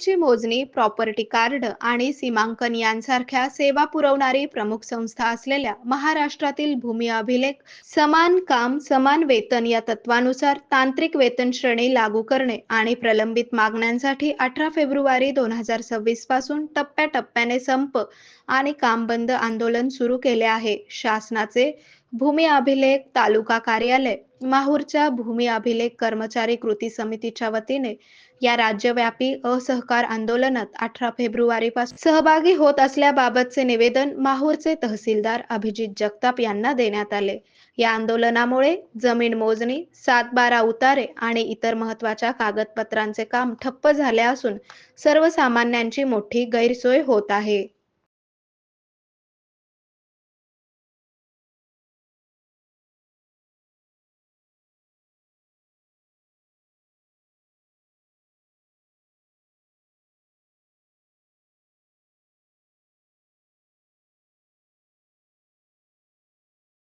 जमिनीची मोजणी, property card आणि सीमांकन यांसारख्या सेवा पुरवणारी प्रमुख संस्था असलेल्या महाराष्ट्रातील भूमी अभिलेख समान काम समान वेतन या तत्वानुसार तांत्रिक वेतन श्रेणी लागू करणे आणि प्रलंबित मागण्यांसाठी 18 फेब्रुवारी 2026 पासून टप्प्याटप्प्याने संप आणि काम बंद आंदोलन सुरू केले आहे. शासनाचे भूमी अभिलेख तालुका कार्यालय माहूरच्या भूमी अभिलेख कर्मचारी कृती समितीच्या वतीने या राज्यव्यापी असहकार आंदोलनात 18 फेब्रुवारी पासून सहभागी होत असल्याबाबतचे निवेदन माहूरचे तहसीलदार अभिजित जगताप यांना देण्यात आले. या आंदोलनामुळे जमीन मोजणी, 7-12 उतारे आणि इतर महत्त्वाच्या कागदपत्रांचे काम ठप्प झाले असून सर्वसामान्यांची मोठी गैरसोय होत आहे.